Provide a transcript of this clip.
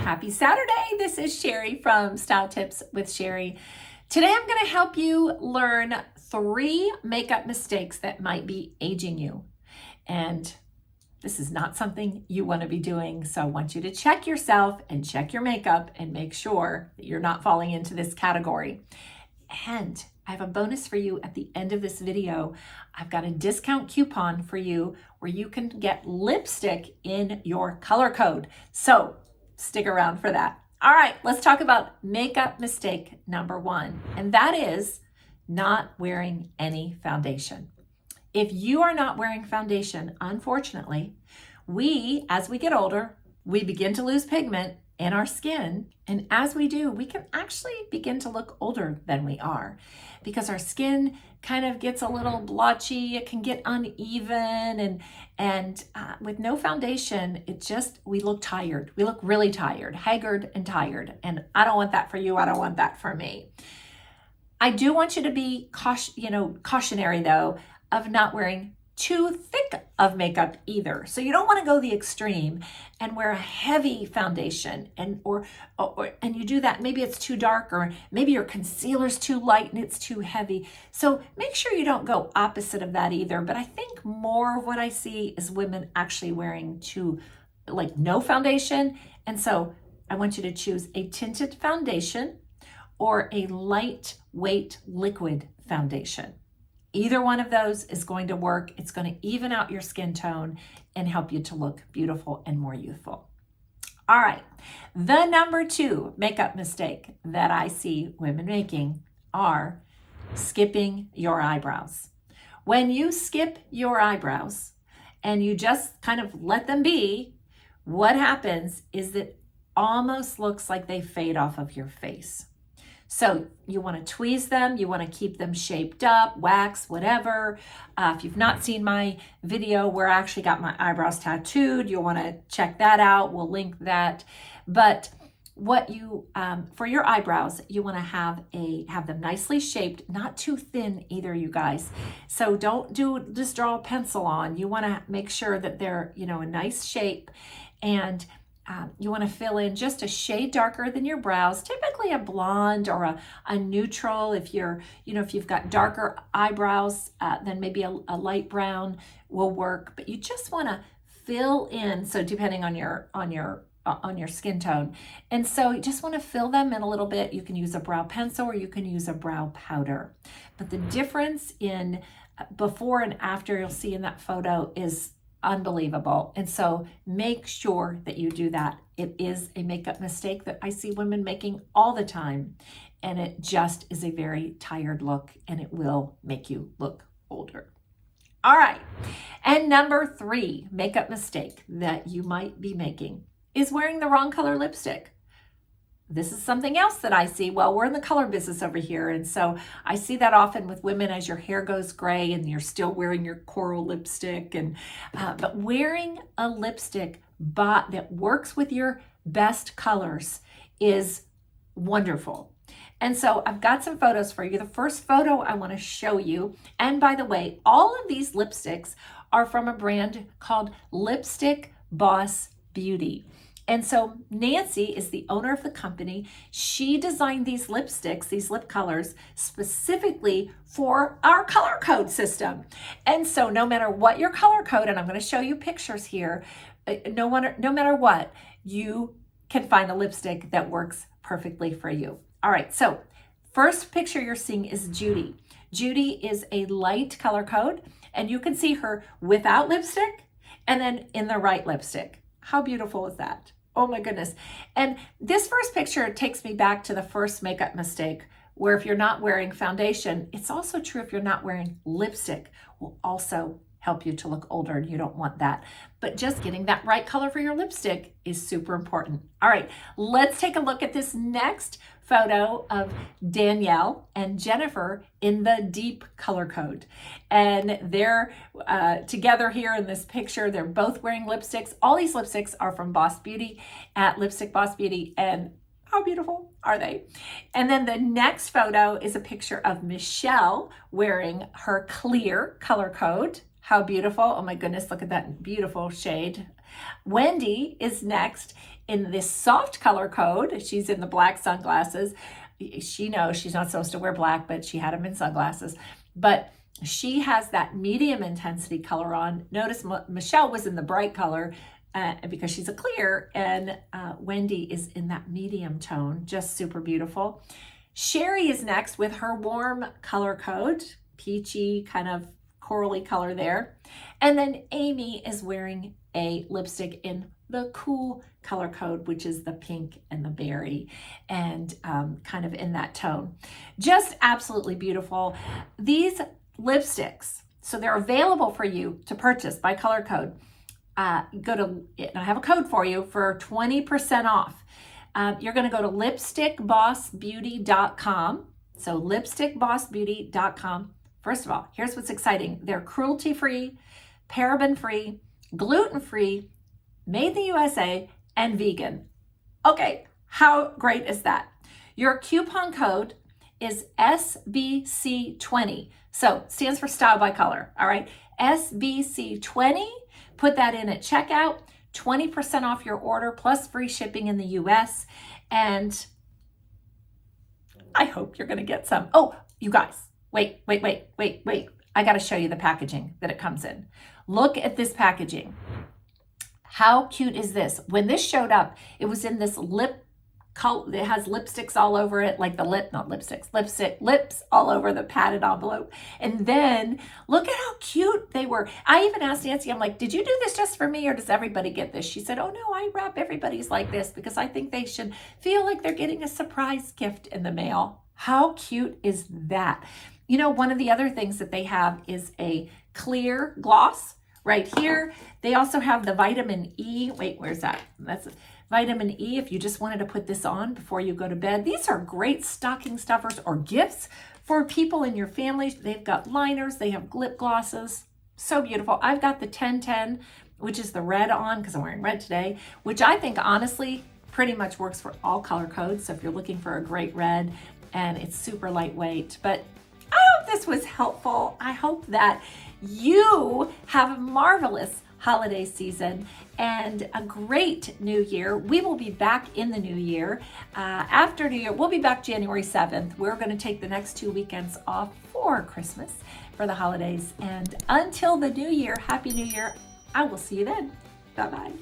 Happy Saturday. This is Sherry from Style Tips with Sherry. Today I'm going to help you learn 3 makeup mistakes that might be aging you. And this is not something you want to be doing. So I want you to check yourself and check your makeup and make sure that you're not falling into this category. And I have a bonus for you at the end of this video. I've got a discount coupon for you where you can get lipstick in your color code. So stick around for that. All right, let's talk about makeup mistake number 1, and that is not wearing any foundation. If you are not wearing foundation, unfortunately, as we get older, we begin to lose pigment in our skin. And as we do, we can actually begin to look older than we are because our skin kind of gets a little blotchy. It can get uneven, and with no foundation, we look tired. We look really tired, haggard and tired. And I don't want that for you. I don't want that for me. I do want you to be cautionary though of not wearing too thick of makeup either. So you don't want to go the extreme and wear a heavy foundation and you do that. Maybe it's too dark, or maybe your concealer's too light and it's too heavy. So make sure you don't go opposite of that either. But I think more of what I see is women actually wearing no foundation. And so I want you to choose a tinted foundation or a lightweight liquid foundation. Either one of those is going to work. It's going to even out your skin tone and help you to look beautiful and more youthful. All right, the number 2 makeup mistake that I see women making are skipping your eyebrows. When you skip your eyebrows and you just kind of let them be, what happens is that almost looks like they fade off of your face. So you want to tweeze them, you want to keep them shaped up, wax, whatever. If you've not seen my video where I actually got my eyebrows tattooed, you'll want to check that out. We'll link that. But for your eyebrows, you want to have them nicely shaped, not too thin either, you guys. So don't just draw a pencil on. You want to make sure that they're, a nice shape, and you want to fill in just a shade darker than your brows, typically a blonde or a neutral. If you've got darker eyebrows, then maybe a light brown will work. But you just want to fill in. So depending on your skin tone, and so you just want to fill them in a little bit. You can use a brow pencil or you can use a brow powder. But the difference in before and after, you'll see in that photo, is unbelievable. And so make sure that you do that. It is a makeup mistake that I see women making all the time, and it just is a very tired look, and it will make you look older. All right. And number 3 makeup mistake that you might be making is wearing the wrong color lipstick. This is something else that I see. Well, we're in the color business over here, and so I see that often with women as your hair goes gray and you're still wearing your coral lipstick. But wearing a lipstick that works with your best colors is wonderful. And so I've got some photos for you. The first photo I want to show you, and by the way, all of these lipsticks are from a brand called Lipstick Boss Beauty. And so Nancy is the owner of the company. She designed these lipsticks, these lip colors, specifically for our color code system. And so no matter what your color code, and I'm going to show you pictures here, no matter what, you can find a lipstick that works perfectly for you. All right, so first picture you're seeing is Judy. Judy is a light color code, and you can see her without lipstick and then in the right lipstick. How beautiful is that? Oh my goodness. And this first picture takes me back to the first makeup mistake, where if you're not wearing foundation, it's also true if you're not wearing lipstick, will also help you to look older, and you don't want that. But just getting that right color for your lipstick is super important. All right, let's take a look at this next photo of Danielle and Jennifer in the deep color code. And they're together here in this picture. They're both wearing lipsticks. All these lipsticks are from Boss Beauty at Lipstick Boss Beauty, and how beautiful are they? And then the next photo is a picture of Michelle wearing her clear color code. How beautiful. Oh my goodness, look at that beautiful shade. Wendy is next in this soft color code. She's in the black sunglasses. She knows she's not supposed to wear black, but she had them in sunglasses. But she has that medium intensity color on. Notice Michelle was in the bright color because she's a clear, and Wendy is in that medium tone, just super beautiful. Sherry is next with her warm color code, peachy kind of corally color there. And then Amy is wearing a lipstick in the cool color code, which is the pink and the berry, and kind of in that tone. Just absolutely beautiful. These lipsticks, so they're available for you to purchase by color code. Go to, and I have a code for you for 20% off. You're going to go to lipstickbossbeauty.com. So lipstickbossbeauty.com. First of all, here's what's exciting. They're cruelty-free, paraben-free, gluten-free, made in the USA, and vegan. Okay, how great is that? Your coupon code is SBC20. So stands for Style by Color, all right? SBC20, put that in at checkout, 20% off your order plus free shipping in the US. And I hope you're gonna get some. Oh, you guys, wait. I gotta show you the packaging that it comes in. Look at this packaging. How cute is this? When this showed up, it was in this lip color. It has lipsticks all over it, like the lips all over the padded envelope. And then look at how cute they were. I even asked Nancy, I'm like, did you do this just for me or does everybody get this? She said, oh no, I wrap everybody's like this because I think they should feel like they're getting a surprise gift in the mail. How cute is that? You know, one of the other things that they have is a clear gloss. Right here, they also have the vitamin E. Wait, where's that? That's vitamin E if you just wanted to put this on before you go to bed. These are great stocking stuffers or gifts for people in your family. They've got liners, they have lip glosses. So beautiful. I've got the 1010, which is the red on because I'm wearing red today, which I think honestly pretty much works for all color codes. So if you're looking for a great red, and it's super lightweight. But I hope this was helpful. I hope that you have a marvelous holiday season and a great new year. We will be back in the new year. After New Year, we'll be back January 7th. We're going to take the next 2 weekends off for Christmas, for the holidays. And until the new year, Happy New Year. I will see you then. Bye-bye.